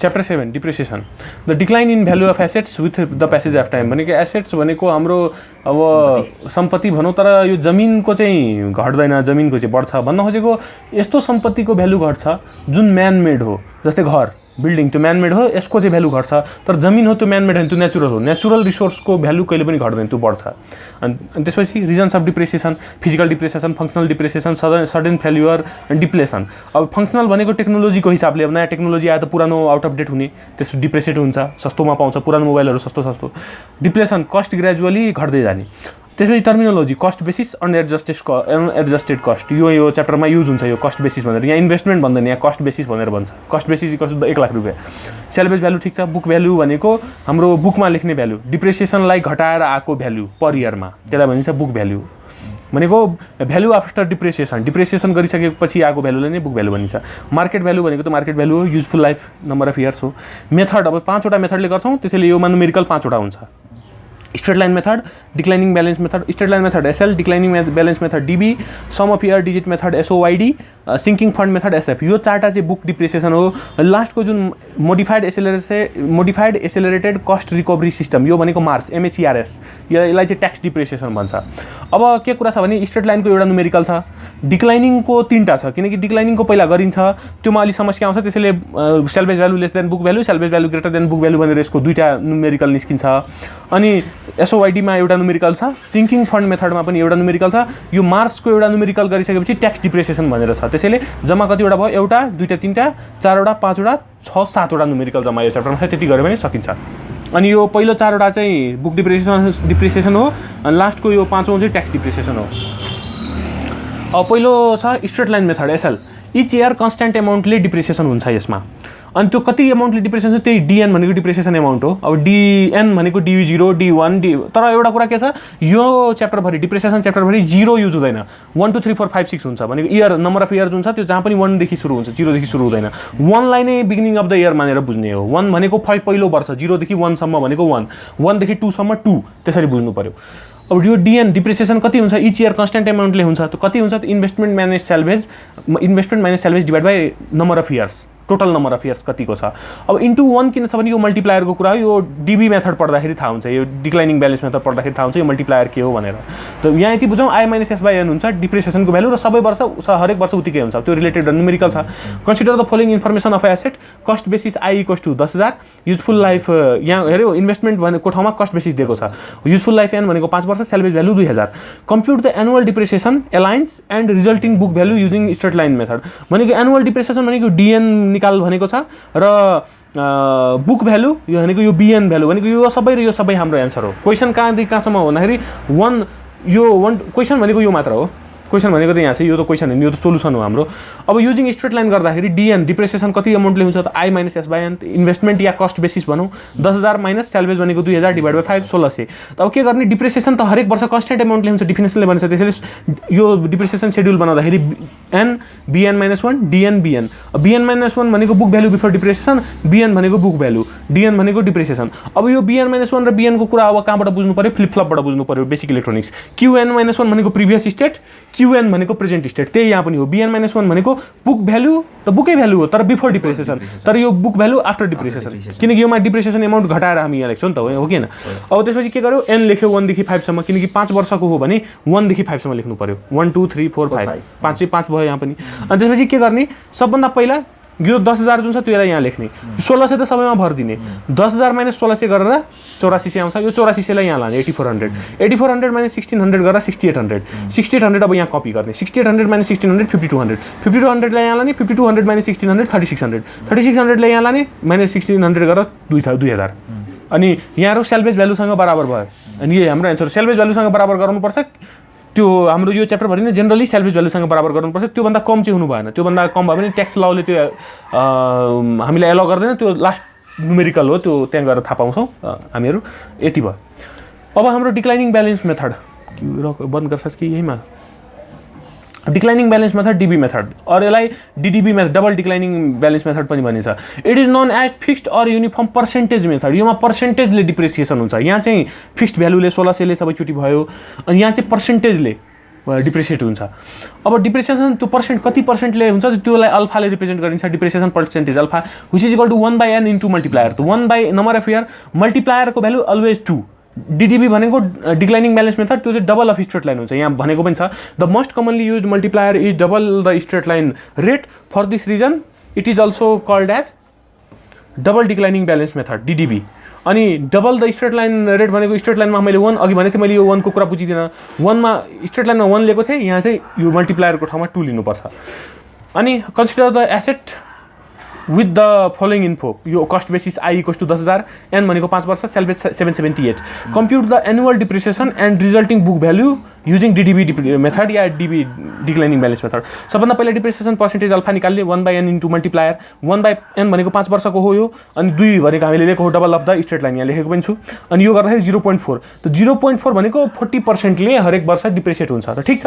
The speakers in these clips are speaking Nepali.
Chapter 7 depreciation the decline in value of assets with the passage of time भनेको एसेट्स भनेको हाम्रो अब सम्पत्ति भनौँ तर यो जमिनको चाहिँ घट्दैन जमिनको चाहिँ बढ्छ भन्न खोजेको यस्तो सम्पत्तिको भ्यालु घट्छ जुन म्यान मेड हो जस्तै घर बिल्डिङ त्यो म्यान मेड हो यसको चाहिँ भ्यालु घट्छ तर जमिन हो त्यो म्यान मेड होइन त्यो नेचुरल हो नेचुरल रिसोर्सको भ्यालु कहिले पनि घट्दैन त्यो बढ्छ अनि त्यसपछि reasons of depreciation physical depreciation functional depreciation sudden failure अनि डिप्लेसन अब फङ्सनल भनेको टेक्नोलोजीको हिसाबले अब नयाँ टेक्नोलोजी आयो त पुरानो आउट अफ डेट हुने त्यस डिप्रेसिएट हुन्छ सस्तोमा पाउँछ पुरानो मोबाइलहरू सस्तो डिप्लेसन कस्ट ग्रेजुअली घट्दै जाने त्यसपछि terminology cost basis unadjusted cost यो च्याप्टरमा युज हुन्छ यो कस्ट बेसिस भनेर यहाँ इन्भेस्टमेन्ट भन्दैन यहाँ कस्ट बेसिस भनेर भन्छ कस्ट बेसिस कस्तो 1 लाख रुपियाँ सेल्भेज भ्यालु ठिक छ बुक भ्यालु भनेको हाम्रो बुकमा लेख्ने भ्यालु डिप्रिसिएसनलाई घटाएर आएको भ्यालु पर इयरमा त्यसलाई भनिन्छ बुक भ्यालु भनेको भ्यालु आफ्टर डिप्रिसिएसन गरिसकेपछि आएको भ्यालुलाई नै बुक भ्यालु भनिन्छ मार्केट भ्यालु भनेको त मार्केट भ्यालु हो useful life number of years हो मेथड अब 5वटा मेथडले गर्छौँ त्यसैले योमा न्युमेरिकल 5वटा हुन्छ straight line method declining balance method straight line method SL declining balance method DB sum of year digit method SOYD sinking fund method SF यो 4टा चाहिँ बुक डिप्रिसिएसन हो लास्टको जुन modified accelerated cost recovery system यो भनेको मार्स एमएसिआरएस यसलाई चाहिँ ट्याक्स डिप्रिसिएसन भन्छ अब के कुरा छ भने स्ट्रेट लाइनको एउटा न्युमेरिकल छ डिक्लाइनिङको 3टा छ किनकि डिक्लाइनिङको पहिला गरिन्छ त्योमा अलि समस्या आउँछ त्यसैले salvage value less then book value salvage value greater then book value भनेर यसको 2टा न्युमेरिकल निस्किन्छ अनि एसओवाइडीमा एउटा न्युमेरिकल छ सिङ्किङ फन्ड मेथडमा पनि एउटा न्युमेरिकल छ यो मार्सको एउटा न्युमेरिकल गरिसकेपछि ट्याक्स डिप्रिसिएसन भनेर छ त्यसैले जम्मा कतिवटा भयो एउटा 2टा 3टा 4वटा 5वटा 6 7वटा न्युमेरिकल जम्मा यो च्याप्टरमा त्यति गऱ्यो भने सकिन्छ अनि यो पहिलो 4वटा चाहिँ बुक डिप्रिसिएसन हो अनि लास्टको यो 5औँ चाहिँ ट्याक्स डिप्रिसिएसन हो अब पहिलो छ straight line method SL each year constant एमाउन्टले डिप्रिसिएसन हुन्छ यसमा अनि त्यो कति एमाउन्टले डिप्रिसिएसन छ त्यही डिएन भनेको डिप्रिसिएसन एमाउन्ट हो अब डिएन भनेको डी0 डी1 डी तर एउटा कुरा के छ यो च्याप्टरभरि डिप्रिसिएसन च्याप्टरभरि 0 युज हुँदैन 1 2 3 4 5 6 हुन्छ भनेको इयर नम्बर अफ इयर जुन छ त्यो जहाँ पनि 1 देखि सुरु हुन्छ 0 देखि सुरु हुँदैन 1 लाई नै बिगिनिङ अफ द इयर मानेर बुझ्ने हो 1 भनेको पहिलो वर्ष 0 देखि 1 सम्म भनेको 1 देखि 2 सम्म 2 त्यसरी बुझ्नु पर्यो अब यो डिएन डिप्रिसिएसन कति हुन्छ इच इयर कन्स्ट्यान्ट एमाउन्टले हुन्छ त्यो कति हुन्छ investment minus salvage divide by number of years total number of years कतिको छ अब इन्टु 1 किन छ भने यो मल्टिप्लायरको कुरा हो यो डिबी मेथड पढ्दाखेरि थाहा हुन्छ यो डिक्लाइनिङ ब्यालेन्स मेथड पढ्दाखेरि थाहा हुन्छ यो मल्टिप्लायर के हो भनेर त यहाँ यति बुझौँ I minus S by N हुन्छ डिप्रिसिएसनको भ्यालु र सबै वर्ष हरेक वर्ष उतिकै हुन्छ त्यो रिलेटेड न्युमेरिकल छ consider the following information of asset cost basis I equals to 10,000 useful life यहाँ हेऱ्यो इन्भेस्टमेन्ट भनेको ठाउँमा कस्ट बेसिस दिएको छ युजफुल लाइफ एन भनेको 5 वर्ष salvage value 2000 compute the annual depreciation allowance and resulting book value using straight line method भनेको एनुअल डिप्रिसिएसन भनेको डिएन निकाल भनेको छ र बुक भ्यालु यो भनेको यो बिएन भ्यालु भनेको यो सबै हाम्रो एन्सर हो क्वेसन कहाँदेखि कहाँसम्म भन्दाखेरि 1 क्वेसन भनेको यो मात्र हो क्वेसन भनेको त यहाँ छ यो त क्वेसन होइन यो त सोलुसन हो हाम्रो अब युजिङ स्ट्रेट लाइन गर्दाखेरि डिएन डिप्रिसिएसन कति एमाउन्टले हुन्छ त I minus S by N investment या कस्ट बेसिस भनौँ 10,000 माइनस सेल्भेज भनेको 2000 डिभाइड बाई 5 1600 त अब के गर्ने डिप्रिसिएसन त हरेक वर्ष कन्स्ट्यान्ट एमाउन्टले हुन्छ डिफिनेसनले भन्छ त्यसैले यो डिप्रिसिएसन सेड्युल बनाउँदाखेरि एन बिएन माइनस 1 डिएन बिएन बिएन माइनस 1 भनेको बुक भ्यालु बिफोर डिप्रिसिएसन बिएन भनेको बुक भ्यालु डिएन भनेको डिप्रिसिएसन अब यो बिएन माइनस 1 र बिएनको कुरा अब कहाँबाट बुझ्नु पर्यो फ्लिपफ्लपबाट बुझ्नु पर्यो बेसिक इलेक्ट्रोनिक्स क्युएन माइनस 1 भनेको प्रिभियस स्टेट क्युएन भनेको प्रेजेन्ट स्टेट त्यही यहाँ पनि हो बिएन माइनस 1 भनेको बुक भ्यालु त बुकै भ्यालु हो तर बिफोर डिप्रिसिएसन तर यो बुक भ्यालु आफ्टर डिप्रिसिएसन किनकि योमा डिप्रिसिएसन एमाउन्ट घटाएर हामी यहाँ लेख्छौँ नि त हो किन अब त्यसपछि के गर्यो एन लेख्यो 1 देखि 5 सम्म किनकि 5 वर्षको हो भने 1 देखि 5 सम्म लेख्नु पर्यो 1 2 3 4 5 5 5 भयो यहाँ पनि अनि त्यसपछि के गर्ने सबभन्दा पहिला यो 10,000 जुन छ त्यसलाई यहाँ लेख्ने 1600 त सबैमा भर दिने 10,000 माइनस 1600 गरेर 8400 आउँछ यो 8400 लाई यहाँ लाने 8400 माइनस 1600 गरेर 6800 अब यहाँ कपी गर्ने 6800 माइनस 1600 5200 लाई यहाँ लाने 5200 माइनस 1600 3600 लाई यहाँ लाने माइनस 1600 गरेर 2000 अनि यहाँहरु सेल्भेज भ्यालुसँग बराबर भयो अनि यो हाम्रो एन्सर सेल्भेज भ्यालुसँग बराबर गर्नुपर्छ त्यो हाम्रो यो च्याप्टर भरि नै जेनरली सेल्भेज भ्यालुसँग बराबर गर्नुपर्छ त्यो भन्दा कम चाहिँ हुनु भएन त्यो भन्दा कम भयो भने ट्याक्स लले त्यो हामीलाई एलाउ गर्दैन त्यो लास्ट न्युमेरिकल हो त्यो त्यहाँ गएर थाहा पाउँछौँ हामीहरू यति भयो अब हाम्रो डिक्लाइनिङ ब्यालेन्स मेथड बन्द गर्छस् कि यहीमा declining balance method DB method or यसलाई DDB method double declining balance method पनि भनिन्छ it is known as fixed or uniform percentage method योमा पर्सेन्टेजले डिप्रिसिएसन हुन्छ यहाँ चाहिँ फिक्स्ड भ्यालुले 1600 ले सबैचोटि भयो अनि यहाँ चाहिँ पर्सेन्टेजले डिप्रिसिएट हुन्छ। अब डिप्रिसिएसन त्यो पर्सेन्ट कति पर्सेन्टले हुन्छ त्योलाई अल्फाले रिप्रेजेन्ट गरिन्छ, depreciation percentage alpha which is equal to 1/n into multiplier. त 1 नम्बर अफ इयर मल्टिप्लायरको भ्यालु अलवेज 2। डिडिबी भनेको डिक्लाइनिङ ब्यालेन्स मेथड, त्यो चाहिँ डबल अफ स्ट्रेट लाइन हुन्छ। यहाँ भनेको पनि छ the most commonly used multiplier is double the straight line rate. For this reason it is also called as double declining balance method DDB. अनि double the straight line rate भनेको स्ट्रेट लाइनमा मैले 1 अघि भनेको थिएँ, मैले यो 1 को कुरा बुझिदिनँ। 1 मा स्ट्रेट लाइनमा 1 लिएको थिएँ, यहाँ चाहिँ यो मल्टिप्लायरको ठाउँमा 2 लिनुपर्छ। अनि consider the asset with the following info. यो cost basis I equals to 10,000, N भनेको 5 वर्ष, salvage 778। Compute the annual depreciation and resulting book value using DDB method या डिबी डिक्लाइनिङ ब्यालेन्स मेथड। सबभन्दा पहिला डिप्रिसिएसन पर्सेन्टेज अल्फा निकाल्ने 1/n इन्टु मल्टिप्लायर। 1/n भनेको 5 वर्षको हो यो, अनि 2 भनेको हामीले लेखेको हो double of the straight line, यहाँ लेखेको पनि छु। अनि यो गर्दाखेरि 0.4। त 0.4 भनेको 40%ले हरेक वर्ष डिप्रिसिएट हुन्छ। त ठिक छ,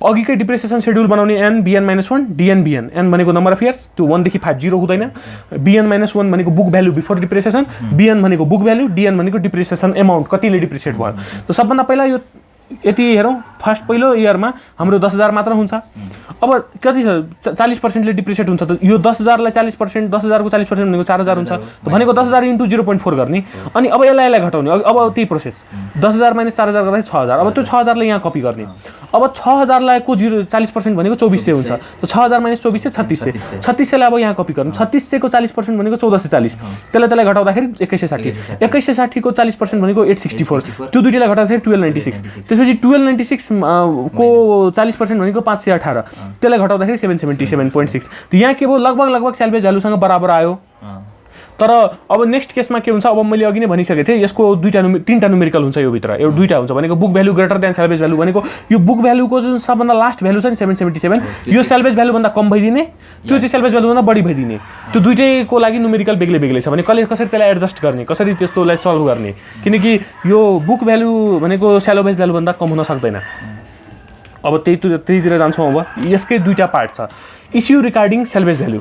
अघिकै डिप्रिसिएसन सेड्युल बनाउने n bn-1 dn bn। n भनेको नम्बर अफ इयर्स, त्यो 1 देखि 5 0 हुँदैन। bn-1 भनेको book value before depreciation, bn भनेको बुक भ्यालु, dn भनेको डिप्रिसिएसन एमाउन्ट कतिले डिप्रिसिएट भयो। त सबभन्दा पहिला यो यति हेरौँ, फर्स्ट पहिलो इयरमा हाम्रो 10,000 मात्र हुन्छ। अब कति छ 40%ले डिप्रिसिएट हुन्छ। त यो 10,000लाई 40%, 10,000 को 40% भनेको 4,000 हुन्छ। त भनेको 10,000 इन्टु 0.4 गर्ने। अनि अब यसलाई घटाउने, अब त्यही प्रोसेस 10,000 माइनस 4,000 गर्दा 6,000। अब त्यो 6,000लाई यहाँ कपी गर्ने। अब 6,000लाई को 40% भनेको 2400 हुन्छ। त 6,000 माइनस 2400 3600। 3600लाई अब यहाँ कपी गर्नु। 3600 को 40% भनेको 1440। त्यसलाई घटाउँदाखेरि 2160। 2160 को 40% भनेको 864। त्यो दुईटालाई घटाउँदाखेरि 1296। त्यसपछि 1296 को 40% भनेको 518। त्यसलाई घटाउँदाखेरि 777.6। त यहाँ के भयो, लगभग सेल्भेज भ्यालुसँग बराबर आयो। तर अब नेक्स्ट केसमा के हुन्छ, अब मैले अघि नै भनिसकेको थिएँ यसको 3टा न्युमेरिकल हुन्छ यो भित्र। एउटा 2टा हुन्छ भनेको book value greater than salvage value भनेको यो बुक भ्यालुको जुन सबभन्दा लास्ट भ्यालु छ नि 777, यो सेल्भेज भ्यालुभन्दा कम भइदिने, त्यो चाहिँ सेल्भेज भ्यालुभन्दा बढी भइदिने। त्यो दुईटैको लागि न्युमेरिकल बेग्लै छ भने कसरी त्यसलाई एडजस्ट गर्ने, कसरी त्यस्तोलाई सल्भ गर्ने, किनकि यो बुक भ्यालु भनेको सेल्भेज भ्यालुभन्दा कम हुन सक्दैन। अब त्यहीतिर जान्छौँ। अब यसकै 2टा पार्ट छ। Issue regarding salvage value.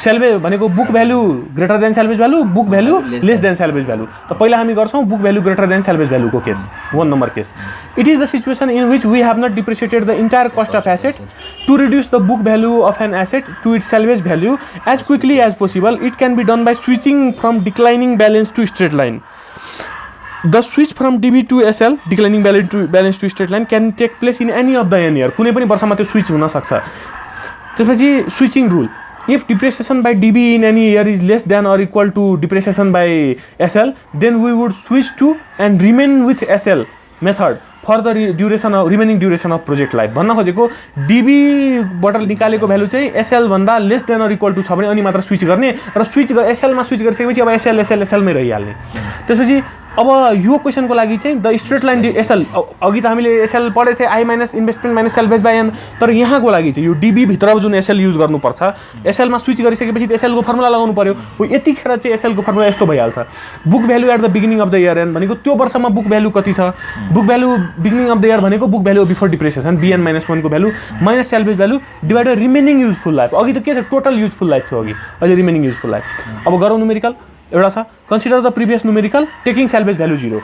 Salvage भनेको book value greater than salvage value, book value less than salvage value. त पहिला हामी गर्छौँ book value greater than salvage भ्यालुको case, 1 number case. It is the situation in which we have not depreciated the entire cost of asset to reduce the book value of an asset to its salvage value as quickly as possible. It can be done by switching from declining balance to straight line. The switch from DB to SL, declining balance to straight line, can take place in any of the n year। कुनै पनि वर्षमा त्यो स्विच हुन सक्छ। त्यसपछि switching rule, if depreciation by DB in any year is less than or equal to depreciation by SL, then we would switch to and remain with SL method for the remaining duration of project life। भन्न खोजेको DB-बाट निकालेको भ्यालु चाहिँ SL भन्दा less than or equal to छ भने अनि मात्र स्विच गर्ने, र SL मा स्विच गरिसकेपछि अब SL मै रहिहाल्ने। त्यसपछि अब यो क्वेसनको लागि चाहिँ द स्ट्रेट लाइन SL, अघि त हामीले SL पढेको थिएँ I minus investment minus salvage by N, तर यहाँको लागि चाहिँ यो DB भित्र जुन SL युज गर्नुपर्छ, SL मा स्विच गरिसकेपछि SL को फर्मुला लगाउनु पर्यो। हो यतिखेर चाहिँ SL को फर्मुला यस्तो भइहाल्छ, book value at the beginning of the year n भनेको त्यो वर्षमा बुक भ्यालु कति छ, book value beginning of the year भनेको book value before depreciation bn-1 को value minus salvage value divided remaining useful life. अघि त के छ टोटल युजफुल लाइफ थियो, अघि अहिले रिमेनिङ युजफुल लाइफ। अब गरौँ न्युमेरिकल एउटा छ, consider the previous numerical taking salvage value 0,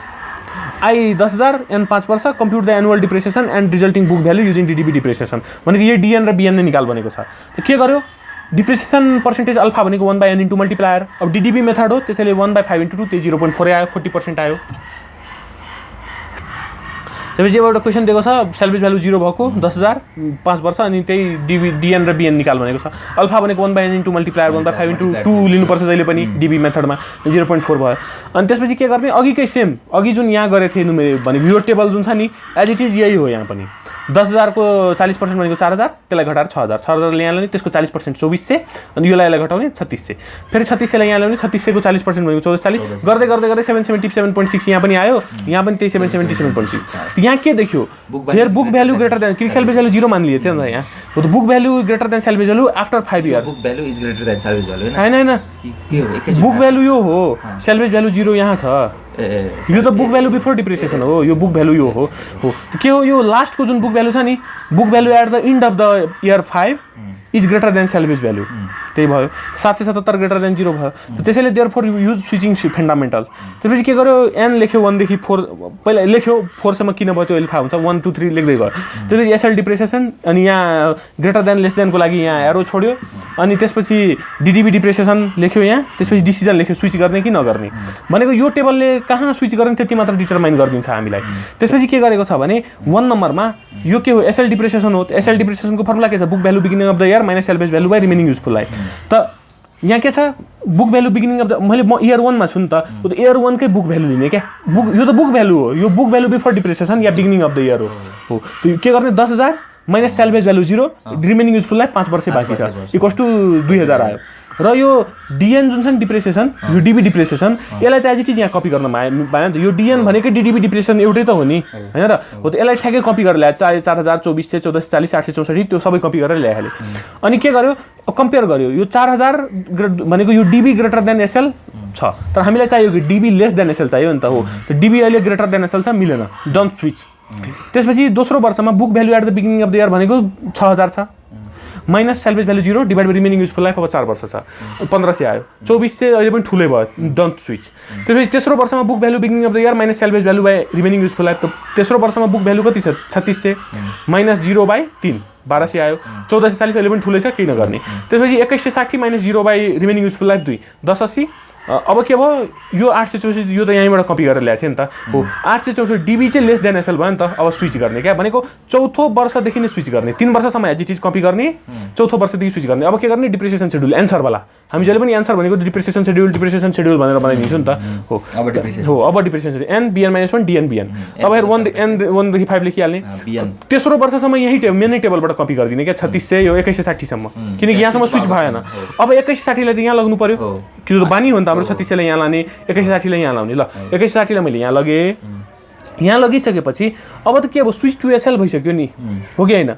I 10,000 n 5 वर्ष, compute the annual depreciation and resulting book value using DDB depreciation भनेको यो DN र BN नै निकाल भनेको छ। त के गर्यो, डिप्रिसिएसन पर्सेन्टेज अल्फा भनेको 1/n इन्टु मल्टिप्लायर। अब DDB मेथड हो त्यसैले 1/5 इन्टु 2 त्यही 0.4 आयो, 40% आयो। त्यसपछि एउटा क्वेसन दिएको छ सेल्भेज भ्यालु 0 भएको 10,000 5 वर्ष अनि त्यही DN र BN निकाल भनेको छ। अल्फा भनेको 1/n इन्टु मल्टिप्लायर 1/5 इन्टु 2 लिनुपर्छ जहिले पनि DB मेथडमा, 0.4 भयो। अनि त्यसपछि के गर्ने, अघिकै सेम अघि जुन यहाँ गरेको थिएँ भनेको यो टेबल जुन छ नि एज इट इज यही हो। यहाँ पनि 10,000 को 40% भनेको 4,000, त्यसलाई घटाएर 6,000, 6,000 यहाँ ल्याउने, त्यसको 40% 2400, अनि योलाई घटाउने 3600, फेरि 3600लाई यहाँ ल्याउने, 3600 को 40% भनेको 1440, गर्दै 777.6 यहाँ पनि आयो, यहाँ पनि त्यही 777.6। यहाँ के देखियो, फेरि बुक भ्यालु ग्रेटर देन, किन सेल्भेज भ्यालु 0 मान लिए थियो नि त यहाँ, हो त book value greater than salvage value after 5 year, book value is greater than salvage value हैन, बुक भ्यालु यो हो, सेल्भेज भ्यालु 0 यहाँ छ, यो त बुक भ्यालु बिफोर डिप्रिसिएसन हो, यो बुक भ्यालु यो हो। के हो यो लास्टको जुन बुक भ्यालु छ नि, book value at the end of the year 5 is greater than salvage value, त्यही भयो। 777 ग्रेटर देन 0 भयो। त्यसैले देयरफोर युज स्विचिङ फन्डामेन्टल। त्यसपछि के गर्यो, एन लेख्यो 1 देखि 4, पहिला लेख्यो 4 सम्म किन भयो त्यो अहिले थाहा हुन्छ, 1 2 3 लेख्दै गयो। त्यसपछि एसएल डिप्रिसिएसन, अनि यहाँ ग्रेटर देन लेस देनको लागि यहाँ एरो छोड्यो, अनि त्यसपछि डिडिबी डिप्रिसिएसन लेख्यो यहाँ, त्यसपछि डिसिजन लेख्यो स्विच गर्ने कि नगर्ने भनेको। यो टेबलले कहाँ स्विच गर्ने त्यति मात्र डिटरमाइन गरिदिन्छ हामीलाई। त्यसपछि के गरेको छ भने 1 नम्बरमा यो के हो, एसएल डिप्रिसिएसन हो। एसएल डिप्रिसिएसनको फर्मुला के छ, book value beginning of the year minus salvage value by remaining useful life. त यहाँ के छ, book value beginning of the, मैले म इयर 1 मा छु नि त, इयर 1 कै बुक भ्यालु लिने क्या। यो त बुक भ्यालु हो, यो book value before depreciation yeah beginning of the year हो। के गर्ने, 10,000 minus salvage value 0, remaining useful life 5 वर्ष बाँकी छ, इक्वल्स टु 2000 आयो। र यो डिएन जुन छ नि डिप्रिसिएसन, यो डिबी डिप्रिसिएसन, यसलाई त एज इट इज यहाँ कपी गर्न भयो नि त। यो डिएन भनेकै डिडिबी डिप्रिसिएसन एउटै त हो नि, हैन र? हो त, यसलाई ठ्याक्कै कपी गरेर ल्याए, 4000, 2400, 1440, 864 त्यो सबै कपी गरेर ल्याइहाल्यो। अनि के गर्यो, कम्पेयर गर्यो, यो 4000 भनेको यो डिबी ग्रेटर देन एसएल छ, तर हामीलाई चाहियो कि डिबी लेस देन एसएल चाहियो नि त। हो त, डिबी अहिले ग्रेटर देन एसएल छ, मिलेन, डोन्ट स्विच। त्यसपछि दोस्रो वर्षमा book value at the beginning of the year भनेको 6000 छ, minus salvage value 0 divide by remaining useful life, अब 4 वर्ष छ, 1500 आयो। 2400 अहिले पनि ठुलै भयो, डोन्ट स्विच। त्यसपछि तेस्रो वर्षमा book value beginning of the year minus salvage value by remaining useful life, त तेस्रो वर्षमा बुक भ्यालु कति छ, 3600 माइनस 0 बाई 3, 1200 आयो। 1440 अहिले पनि ठुलै छ, केही नगर्ने। त्यसपछि 2160 minus 0 by remaining useful life 2, 1080। अब के भयो, यो 864, यो त यहीँबाट कपी गरेर ल्याएको थियो नि त। हो, 864 डिबी चाहिँ लेस देन एसएल भयो नि त। अब स्विच गर्ने क्या भनेको, चौथो वर्षदेखि नै स्विच गर्ने, 3 वर्षसम्म एज इट इज कपी गर्ने, चौथो वर्षदेखि स्विच गर्ने। अब के गर्ने, डिप्रिसिएसन सेड्युल एन्सरवाला, हामी जहिले पनि एन्सर भनेको डिप्रिसिएसन सेड्युल भनेर बनाइदिन्छौँ नि त। हो, अब डिप्रिसिएसन सेड्युल एन बिएन माइनस 1 डिएन बिएन। अब हेर 1 देखि 5 लेखिहाल्ने, तेस्रो वर्षसम्म यही मेनै टेबलबाट कपी गरिदिने क्या, 3600 यो 2160 सम्म, किनकि यहाँसम्म स्विच भएन। अब 2160 लाई त यहाँ लग्नु पर्यो, त्यो त बानी हो नि त, 3600 लाई यहाँ लाने, 2160 लाई यहाँ लाउने। ल, 2160 लाई मैले यहाँ लगेँ, यहाँ लगिसकेपछि अब त के अब स्विच टु एसएल भइसक्यो नि, हो कि होइन?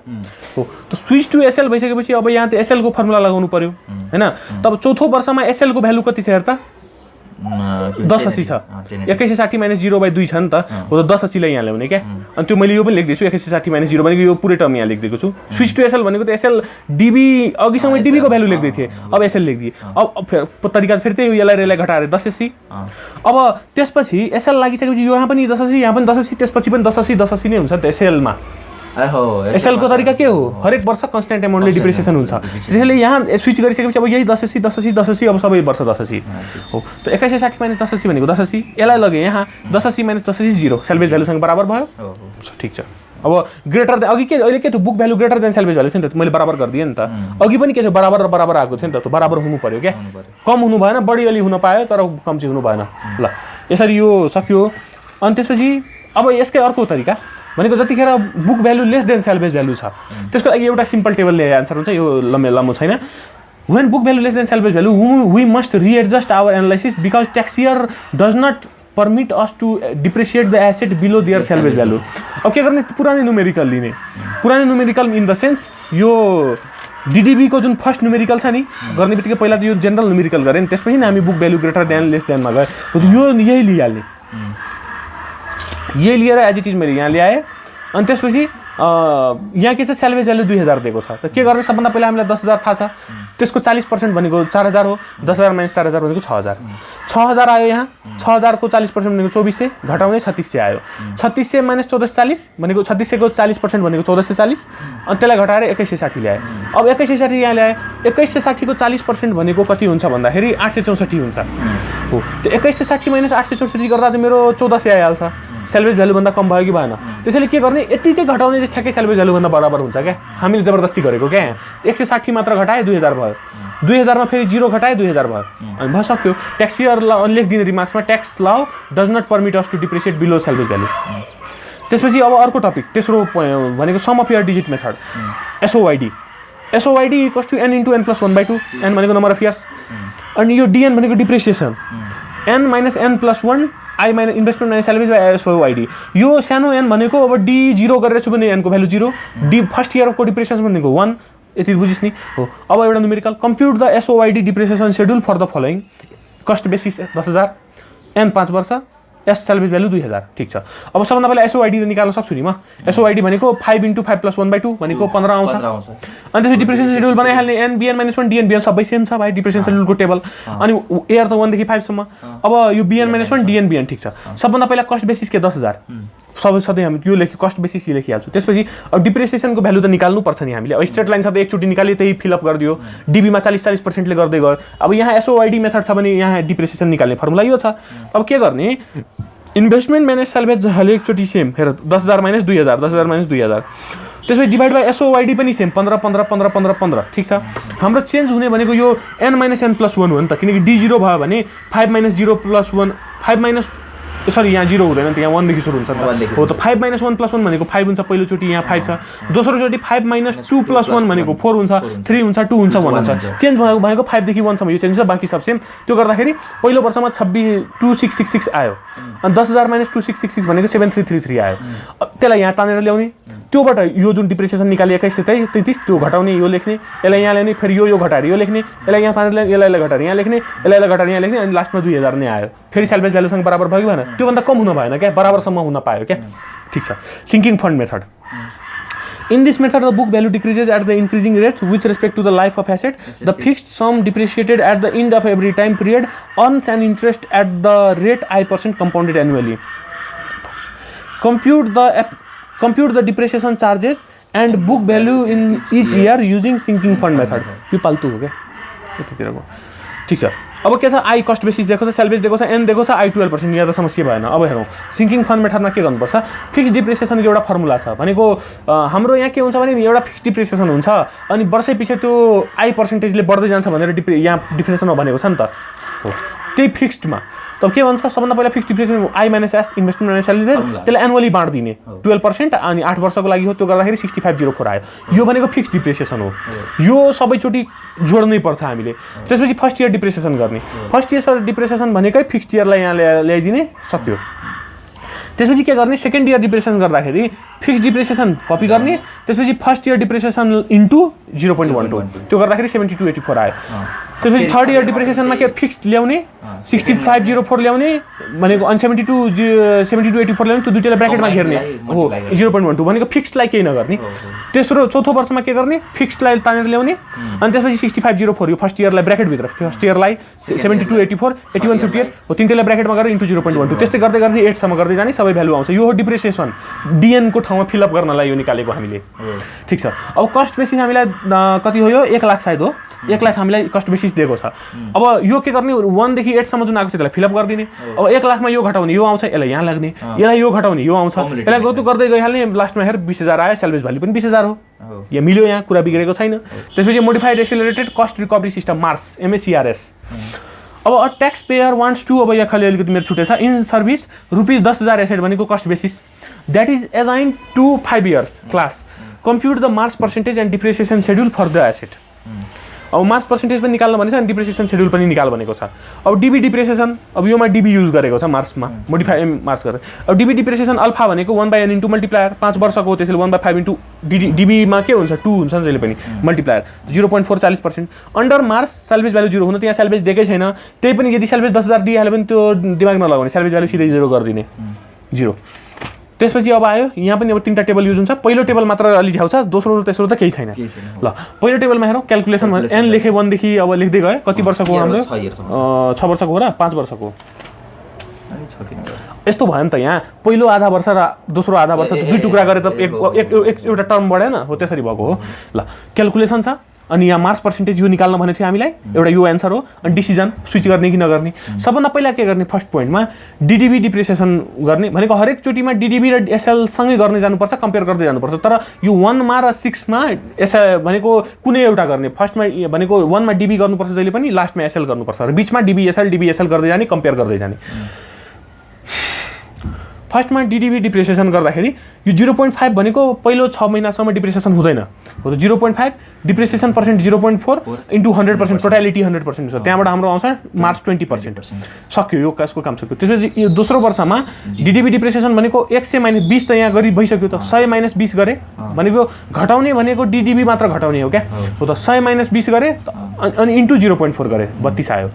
हो, त स्विच टु एसएल भइसकेपछि अब यहाँ त एसएल को फर्मुला लगाउनु पर्यो, हैन? तब चौथो वर्षमा एसएल को भ्यालु कति छ हेर त, 1080 छ। 2160 माइनस 0 बाई 2 छ नि त। हो, त 1080 लाई यहाँ ल्याउने क्या। अनि त्यो मैले यो पनि लेख्दैछु, 2160 माइनस 0 भनेको यो पुरै टर्म यहाँ लेखिदिएको छु। स्विच टु एसएल भनेको त एसएल डिबी, अघिसम्म डिबी को भ्यालु लेख्दै थिएँ, अब एसएल लेखिदिएँ। अब तरिका फेरि त्यही हो, यसलाई घटाएर 1080। अब त्यसपछि एसएल लागिसकेपछि यहाँ पनि 1080, यहाँ पनि 1080, त्यसपछि पनि 1080 नै हुन्छ नि त एसएलमा। एसएल को तरिका के हो, हरेक वर्ष कन्स्टेन्ट एमाउन्टले डिप्रिसिएसन हुन्छ। त्यसैले यहाँ स्विच गरिसकेपछि अब यही 1080 अब सबै वर्ष 1080 हो। त 2160 माइनस 1080 भनेको 1080, यसलाई लगे यहाँ 1080 माइनस 1080 0, सेल्भेज भ्यालुसँग बराबर भयो। ठिक छ। अब ग्रेटर देन, अघि के अहिले के थियो, book value greater than salvage value थियो नि त, मैले बराबर गरिदिएँ नि त। अघि पनि के थियो, बराबर र बराबर आएको थियो नि त, त्यो बराबर हुनु पर्यो क्या, कम हुनु भएन, बढी अलि हुन पायो तर कम चाहिँ हुनु भएन। ल, यसरी यो सक्यो। अनि त्यसपछि अब यसकै अर्को तरिका भनेको, जतिखेर book value less than salvage value छ, त्यसको लागि एउटा सिम्पल टेबलले एन्सर हुन्छ, यो लामो छैन। When book value less than salvage value, we must readjust our analysis because tax year does not permit us to depreciate the asset below their salvage value. अब के गर्ने, पुरानै न्युमेरिकल लिने, पुरानै न्युमेरिकल इन द सेन्स यो डिडिबी को जुन फर्स्ट न्युमेरिकल छ नि, गर्ने बित्तिकै पहिला त यो जेनरल न्युमेरिकल गरे नि, त्यसपछि नै हामी book value greater than less देनमा गए, यो यही लिइहाल्ने, यही लिएर एज इट इज मैले यहाँ ल्याएँ। अनि त्यसपछि यहाँ के छ, सेल्भेज भ्यालु 2000 दिएको छ, त के गर्ने, सबभन्दा पहिला हामीलाई 10000 थाहा छ, त्यसको 40% भनेको 4000 हो, 10000 माइनस 4000 भनेको 6000, 6000 आयो। यहाँ 6000 को 40% भनेको 2400, घटाउने 3600 आयो। 3600 माइनस 1440 भनेको 3600 को 40% भनेको 1440, अनि त्यसलाई घटाएर 2160 ल्याए। अब 2160 यहाँ ल्याए, 2160 को 40% भनेको कति हुन्छ भन्दाखेरि 864 हुन्छ। हो, त्यो 2160 माइनस 864 गर्दा त मेरो 1400 आइहाल्छ, सेल्भेज भ्यालु भन्दा कम भयो कि भएन? त्यसैले के गर्ने, यतिकै घटाउने चाहिँ ठ्याक्कै सेल्भेज भ्यालु भन्दा बराबर हुन्छ क्या, हामीले जबरजस्ती गरेको क्या। 160 मात्र घटाए 2000 भयो, 2000 मा फेरि 0 घटाए 2000 भयो, अनि भइसक्यो। ट्याक्स इयर लेखिदिने रिमार्क्समा, tax law does not permit us to depreciate below salvage value. त्यसपछि अब अर्को टपिक, तेस्रो भनेको sum of year digit method, SOYD. SOYD equals to n into n plus 1/2, n भनेको नम्बर अफ इयर्स, अनि यो डिएन भनेको depreciation, n minus n plus 1 I minus investment minus salvage by SOYD. यो सानो एन भनेको अब डी 0 गरेर छु भने n को भ्यालु 0, डी फर्स्ट इयरको डिप्रिसिएसन भनेको 1, यति बुझिस् नि। हो, अब एउटा numerical, compute the SOYD depreciation schedule for the following, cost basis 10000, n 5 वर्ष, एस सेल्भेज भ्यालु 2000 ठिक छ। अब सबभन्दा पहिला एसओआइडी निकाल्न सक्छु नि म। एसओआइडी भनेको 5 × 5 + 1/2 भनेको 15 आउँछ। अनि त्यसपछि डिप्रेसन शेड्युल बनाइहाल्ने एनबिएन -1 डिएनबिएन सबै सेम छ भाइ डिप्रेसन शेड्युलको टेबल। अनि एयर त 1 देखि 5 सम्म। अब यो बिएन -1 डिएनबिएन ठिक छ। सबभन्दा पहिला कस्ट बेसिस के 10000 सबै सधैँ हामी यो लेखि कस्ट बेसिस लेखिहाल्छु। त्यसपछि अब डिप्रेसिएसनको भ्यालु त निकाल्नु पर्छ नि हामीले। अब स्ट्रेट लाइन छ त एकचोटि निकाल्यो त्यही फिलअप गरिदियो। डिबीमा 40% ले गर्दै गयो। अब यहाँ एसओआइडी मेथड छ भने यहाँ डिप्रेसिएसन निकाल्ने फर्मुला यो छ। अब के गर्ने इन्भेस्टमेन्ट म्यानेज सेल्भेज हरेक चोटि सेम। हेर 10000 - 2000 10000 - 2000 त्यसपछि डिभाइड बाई एसओआइडी पनि सेम 15 15 15 15 15 ठिक छ। हाम्रो चेन्ज हुने भनेको यो n - n + 1 हो नि त किनकि d0 भयो भने 5 - 0 + 1 5 सरी यहाँ 0 हुँदैन त यहाँ 1 देखि सुरु हुन्छ हो त 5 - 1 + 1 भनेको 5 हुन्छ पहिलोचोटि यहाँ 5 छ। दोस्रोचोटि 5 - 2 + 1 भनेको 4 हुन्छ 3 हुन्छ 2 हुन्छ 1 हुन्छ। चेन्ज भएको 5 देखि 1 सम्म यो चेन्ज छ बाँकी सब सेम। त्यो गर्दाखेरि पहिलो वर्षमा 26,2666 आयो। अनि 10000 - 2666 भनेको 7333 आयो। त्यसलाई यहाँ तानेर ल्याउने त्योबाट यो जुन डिप्रेसिएसन निकाले 2133 त्यो घटाउने यो लेख्ने यसलाई यहाँ ल्याउने फेरि यो घटाएर यो लेख्ने यसलाई यहाँ तानेर यसलाई घटाएर यहाँ लेख्ने यसलाई घटाएर यहाँ लेख्ने अनि लास्टमा 2000 नै आयो। फेरि सेल्भेज भ्यालुसँग बराबर भयो कि भएन त्योभन्दा कम हुन भएन क्या बराबरसम्म हुन पायो क्या ठिक छ। Sinking fund method In this method, the book value decreases at the increasing rates with respect to the life of asset. The fixed sum depreciated at the end of every time period earns an interest at the rate I% compounded annually. Compute the depreciation charges and book value in each year using sinking fund method. यो पाल्तु हो क्या यतातिरको ठीक छ। अब के छ आई कस्ट बेसिस दिएको छ सेल्भेज दिएको छ एन दिएको छ आई 12% यहाँ त समस्या भएन। अब हेरौँ सिङ्किङ फन्ड मेथडमा के गर्नुपर्छ फिक्स डिप्रेसिएसनको एउटा फर्मुला छ भनेको हाम्रो यहाँ के हुन्छ भने एउटा फिक्स डिप्रेसिएसन हुन्छ अनि वर्षै पछि त्यो आई पर्सेन्टेजले बढ्दै जान्छ भनेर यहाँ डिप्रेसिएसनमा भनेको छ नि त हो त्यही फिक्स्डमा तब के भन्छ सबभन्दा पहिला fix depreciation I - S investment minus salvage त्यसलाई एनुअली बाँडिदिने 12% अनि 8 वर्षको लागि हो त्यो गर्दाखेरि 6504 आयो। यो भनेको फिक्स डिप्रेसिएसन हो यो सबैचोटि जोड्नै पर्छ हामीले। त्यसपछि फर्स्ट इयर डिप्रेसिएसन गर्ने फर्स्ट इयर डिप्रेसिएसन भनेकै फिक्स्ड इयरलाई यहाँ ल्याइदिने सक्यो। त्यसपछि के गर्ने सेकेन्ड इयर डिप्रेसिएसन गर्दाखेरि फिक्स डिप्रेसिएसन कपी गर्ने त्यसपछि फर्स्ट इयर डिप्रेसिएसन इन्टु 0.12 त्यो गर्दाखेरि 7284 आयो। त्यसपछि थर्ड इयर डिप्रेसिएसनमा के फिक्स्ड ल्याउने 6504 ल्याउने भनेको अनि 7284 ल्याउने त्यो दुईटैलाई ब्र्याकेटमा घेर्ने हो 0.12 भनेको फिक्स्डलाई केही नगर्ने। तेस्रो चौथो वर्षमा के गर्ने फिक्स्डलाई तानेर ल्याउने अनि त्यसपछि 6504 यो फर्स्ट इयरलाई ब्र्याकेटभित्र फर्स्ट इयरलाई 7284 8158 हो तिनटैलाई ब्र्याकेटमा गरेर इन्टु 0.12 त्यस्तै गर्दै गर्दै 8 सम्म गर्दै जाने सबै भ्यालु आउँछ। यो हो डिप्रेसिएसन डिएन को ठाउँमा फिलअप गर्नलाई यो निकालेको हामीले ठीक छ। अब कस्ट बेसिस हामीलाई कति हो यो 1 लाख सायद हो 1 लाख हामीलाई कस्ट बेसिस दिएको छ। अब यो के गर्ने 1 देखि 8 सम्म जुन आएको छ त्यसलाई फिलअप गरिदिने। अब 1 लाखमा यो घटाउने यो आउँछ यसलाई यहाँ लाग्ने यसलाई यो घटाउने यो आउँछ यसलाई गतो गर्दै गइहाल्ने लास्टमा हेर 20000 आयो सेल्भेज भ्यालु पनि 20000 हो यो मिल्यो यहाँ कुरा बिग्रेको छैन। त्यसपछि modified accelerated cost recovery system MACRS MACRS। अब a taxpayer wants to अब यहाँ खाली अलिकति मेरो छुटेछ इन सर्भिस ₹10,000 एसेट भनेको cost basis that is assigned to 5 years class compute the MACRS percentage and depreciation schedule for the asset. अब मार्च पर्सेन्टेज पनि निकाल्न भनेको छ अनि डिप्रेसिएसन सेड्युल पनि निकाल भनेको छ। अब डिबी डिप्रेसिएसन अब योमा डिबी युज गरेको छ मार्चमा मोडिफाई मार्च गरेर। अब डिबी डिप्रेसिएसन अल्फा भनेको 1/n इन्टु मल्टिप्लायर 5 वर्षको हो त्यसैले 1/5 इन्टु डिबीमा के हुन्छ 2 हुन्छ जहिले पनि multiplier 0.440% under March salvage value 0 हुन त यहाँ सेल्भेज दिएकै छैन त्यही पनि यदि सेल्भेज 10000 दिइहाल्यो भने त्यो दिमाग नलगाउने सेल्भेज भ्यालु सिधै 0 गरिदिने 0। त्यसपछि अब आयो यहाँ पनि अब 3टा टेबल युज हुन्छ पहिलो टेबल मात्र अलि झ्याउ छ दोस्रो र तेस्रो त केही छैन। ल पहिलो टेबलमा हेरौँ क्याल्कुलेसन भने n लेखे 1 देखि अब लेख्दै गए कति वर्षको हो हाम्रो 6 वर्षको हो र 5 वर्षको यस्तो भयो नि त यहाँ पहिलो आधा वर्ष र दोस्रो आधा वर्ष दुई टुक्रा गरे त एउटा टर्म बढेन हो त्यसरी भएको हो। ल क्याल्कुलेसन छ अनि यहाँ मार्च पर्सेन्टेज यो निकाल्न भनेको थियो हामीलाई एउटा यो एन्सर हो अनि डिसिजन स्विच गर्ने कि नगर्ने। सबभन्दा पहिला के गर्ने फर्स्ट पोइन्टमा डिडिबी डिप्रेसिएसन गर्ने भनेको हरेक चोटिमा डिडिबी र एसएल सँगै गर्ने जानुपर्छ कम्पेयर गर्दै जानुपर्छ तर यो 1 मा र 6 मा एसएल भनेको कुनै एउटा गर्ने फर्स्टमा भनेको 1 मा डिबी गर्नुपर्छ जहिले पनि लास्टमा एसएल गर्नुपर्छ र बिचमा डिबी एसएल गर्दै जाने कम्पेयर गर्दै जाने। फर्स्टमा डिडिबी डिप्रेसिएसन गर्दाखेरि यो 0.5 भनेको पहिलो 6 महिनासम्म डिप्रेसिएसन हुँदैन हो त 0.5 डिप्रेसिएसन पर्सेन्ट 0.4 इन्टु 100% टोटालिटी 100% छ त्यहाँबाट हाम्रो आउँछ मार्च 20% सक्यो यो कसको काम सक्यो। त्यसपछि यो दोस्रो वर्षमा डिडिबी डिप्रेसिएसन भनेको 100 - 20 त यहाँ गरी भइसक्यो त 100 - 20 गरे भनेको घटाउने भनेको डिडिबी मात्र घटाउने हो क्या हो त 100 - 20 गरे अनि इन्टु 0.4 गरे 32 आयो।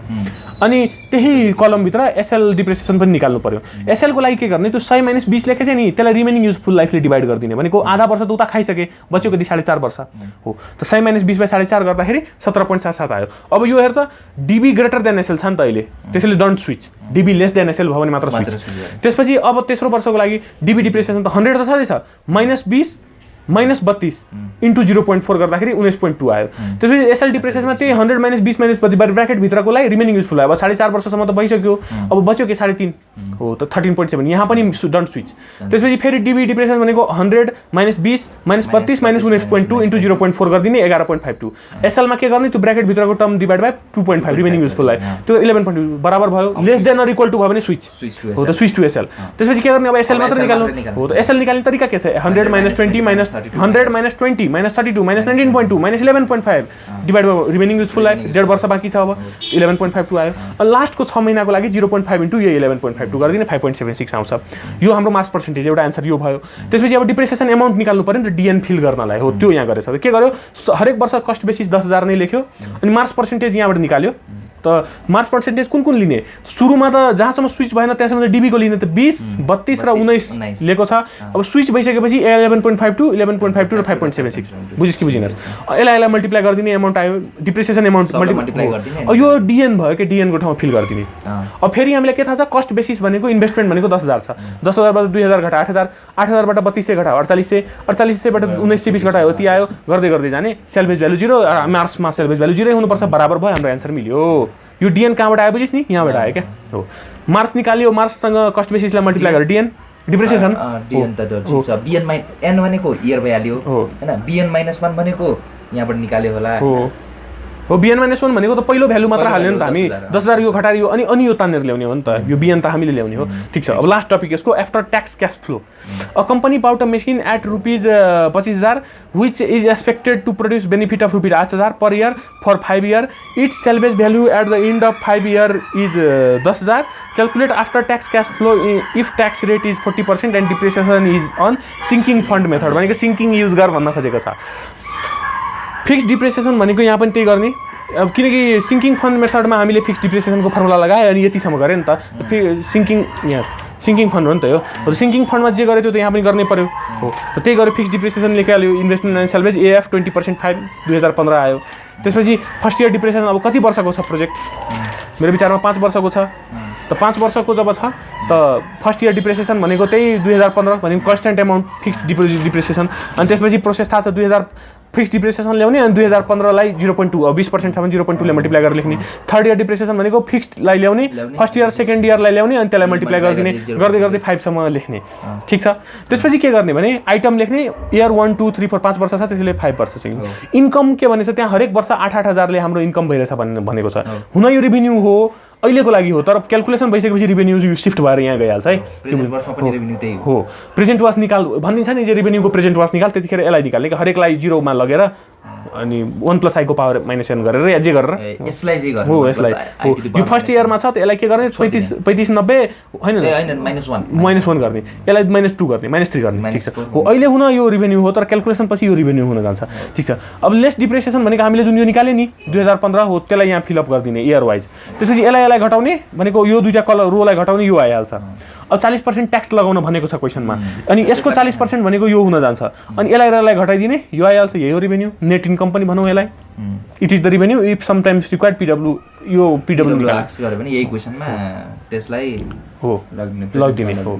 अनि त्यही कलमभित्र एसएल डिप्रेसिएसन पनि निकाल्नु पर्यो। एसएलको लागि के गर्ने, त्यो 100 - 20 लेखेको थियो नि, त्यसलाई रिमेनिङ युजफुल लाइफले डिभाइड गरिदिने भनेको आधा वर्ष त उता खाइसके, बच्यो कति 4.5 वर्ष हो। त 100 - 20 / 4.5 गर्दाखेरि 17.77 आयो। अब यो हेर त डिबी ग्रेटर देन एसएल छ नि त अहिले, त्यसैले don't switch. DB less than SL भयो भने मात्र स्विच। त्यसपछि अब तेस्रो वर्षको लागि डिबी डिप्रेसिएसन त 100 त छँदैछ, -20 - 32 इन्टु 0.4 गर्दाखेरि 19.2 आयो। त्यसपछि एसएल डिप्रेसिएसनमा त्यही 100 - 20 - 32 ब्राकेटभित्रकोलाई रिमेनिङ युजफुल आयो। अब 4.5 वर्षसम्म त भइसक्यो, अब बच्यो के 3.5 हो, त 13.7 यहाँ पनि डोन्ट स्विच। त्यसपछि फेरि डिबी डिप्रेसिएसन भनेको 100 - 20 - 32 - 19.2 इन्टु 0.4 गरिदिने 11.52। एसएलमा के गर्ने, त्यो ब्राकेटभित्रको term divide by 2.5 remaining useful आयो, त्यो 11.2 बराबर भयो। Less than or equal to भयो भने स्विच हो, त स्विच टु एसएल। त्यसपछि के गर्ने, अब एसएल मात्र निकाल्नु हो। त एसएल निकाल्ने तरिका के छ, 100 - 20 - 100 - 20 - 32 - 19.2 - 11.5 डिभाइड भयो, रिमेनिङ युजफुल आयो। 1.5 वर्ष बाँकी छ, अब 11.52 आयो। अनि लास्टको 6 महिनाको लागि 0.5 इन्टु यो 11.52 गरिदिने 5.76 आउँछ। यो हाम्रो मार्क्स पर्सेन्टेज एउटा एन्सर यो भयो। त्यसपछि अब डिप्रेसिएसन एमाउन्ट निकाल्नु पर्यो नि त, डिएन फिल गर्नलाई हो, त्यो यहाँ गरेछ। के गर्यो, हरेक वर्ष कस्ट बेसिस 10,000 नै लेख्यो, अनि मार्क्स पर्सेन्टेज यहाँबाट निकाल्यो। त मार्क्स पर्सेन्टेज कुन कुन लिने, सुरुमा त जहाँसम्म स्विच भएन त्यहाँसम्म त डिबीको लिने, त 20, 32 र 19 लिएको छ। अब स्विच भइसकेपछि 11.52, 11.52 र 5.76 बुझिस् कि बुझिनस्। यसलाई मल्टिप्लाई गरिदिने एमाउन्ट आयो, डिप्रेसिएसन एमाउन्ट मल्टिप्लाई गरिदिने। यो डिएन भयो कि डिएनको ठाउँमा फिल गरिदिने। अब फेरि हामीलाई के थाहा छ, कस्ट बेसिस भनेको इन्भेस्टमेन्ट भनेको 10,000 छ, 10,000 बाट 2,000 घटा 8,000, 8,000 बाट 3200 घटा 4800, 4800 बाट 1920 घटायो यति आयो, गर्दै गर्दै जाने। सेल्भेज भ्यालु 0, मार्क्समा सेल्भेज भ्यालु 0 हुनुपर्छ, बराबर भयो, हाम्रो एन्सर मिल्यो। यो डिएन कहाँबाट आयो बुझिस् नि, यहाँबाट आयो क्या हो। मार्क्स निकाल्यो, मार्क्ससँग कस्ट बेसिसलाई मल्टिप्लाई गरेर डिएन डिप्रेसिएसन डिएन त ठीक छ। बिएन एन भनेको इयर भइहाल्यो हैन, बिएन -1 भनेको यहाँबाट निकाल्यो होला हो। बिएन -1 भनेको त पहिलो भ्यालु मात्र हाल्यो नि त हामी, 10,000 यो घटायो अनि यो तानेर ल्याउने हो नि त, यो बिएन त हामीले ल्याउने हो। ठिक छ, अब लास्ट टपिक यसको, after tax cash flow. A company bought a machine at ₹25,000 which is expected to produce benefit of ₹8,000 per year for 5 years. Its salvage value at the end of 5 years is 10,000. Calculate after tax cash flow if tax rate is 40% and depreciation is on sinking fund method। भनेको सिङ्किङ युज गर भन्न खोजेको छ। फिक्स्ड डिप्रेसिएसन भनेको यहाँ पनि त्यही गर्ने, अब किनकि सिङ्किङ फन्ड मेथडमा हामीले फिक्स्ड डिप्रेसिएसनको फर्मुला लगायो अनि यतिसम्म गऱ्यो नि त। सिङ्किङ फन्ड हो नि त यो, सिङ्किङ फन्डमा जे गरेको थियो त यहाँ पनि गर्नै पर्यो हो। त त्यही गरेर फिक्स्ड डिप्रेसिएसन निकाल्यो, इन्भेस्टमेन्ट एन्ड सेल्भेज एएफ 20.5 2015 आयो। त्यसपछि फर्स्ट इयर डिप्रेसिएसन अब कति वर्षको छ प्रोजेक्ट, मेरो विचारमा 5 वर्षको छ। त 5 वर्षको जब छ त फर्स्ट इयर डिप्रेसिएसन भनेको त्यही 2015 भनेको कन्स्ट्यान्ट एमाउन्ट फिक्स्ड डिप्रेसिएसन। अनि त्यसपछि प्रोसेस थाहा छ, 2000 फिक्स्ड डिप्रेसिएसन ल्याउने अनि 2015लाई 0.2, अब 20% छ भने 0.2 ले मल्टिप्लाई गरेर लेख्ने। थर्ड इयर डिप्रेसिएसन भनेको फिक्स्डलाई ल्याउने, फर्स्ट इयर सेकेन्ड इयरलाई ल्याउने अनि त्यसलाई मल्टिप्लाई गरिदिने, गर्दै गर्दै 5 सम्म लेख्ने। ठिक छ, त्यसपछि के गर्ने भने आइटम लेख्ने, इयर 1 2 3 4 5 वर्ष छ, त्यसैले 5 वर्ष चाहिँ। इन्कम के भनेछ, त्यहाँ हरेक वर्ष 8,000ले हाम्रो इन्कम भइरहेछ भनेको छ। हुन यो रेभिन्यू हो, अहिलेको लागि हो, तर क्यालकुलेसन भइसकेपछि रेभिन्यू शिफ्ट भएर यहाँ गइहाल्छ है। हो, प्रेजेन्ट वार्थ निकाल भनिन्छ नि, जे रेभिन्यूको प्रेजेन्ट वार्थ निकाल, त्यतिखेर यसलाई निकाल्ने कि हरेकलाई 0 मा लगेर अनि 1 + i को पावर -n गरेर या जे गरेर यसलाई जे गर्ने हो, यसलाई हो। यो फर्स्ट इयरमा छ त यसलाई के गर्ने, 35 90 हैन -1 गर्ने, यसलाई -2 गर्ने, -3 गर्ने। ठीक छ हो, अहिले हुन यो रेभिन्यू हो, तर क्यालकुलेसन पछि यो रेभिन्यू हुन जान्छ। ठीक छ, अब लेस डिप्रेसिएसन भनेको हामीले जुन यो निकाले नि 2015 हो, त्यसलाई यहाँ फिलअप गरिदिने इयर वाइज। त्यसपछि यसलाई घटाउने भनेको यो दुईटा कलर रोलाई घटाउने, यो आइहाल्छ। अब 40% ट्याक्स लगाउन भनेको छ क्वेसनमा, अनि यसको 40% भनेको यो हुन जान्छ, अनि यसलाई घटाइदिने, यो आइहाल्छ। यही हो रेभिन्यू, नेट इन्कम पनि भनौँ यसलाई। It is the revenue if sometimes required PW, यो पिडब्ल्यू निकाल्छ गरे पनि यही क्वेसनमा त्यसलाई हो लगिदिने हो।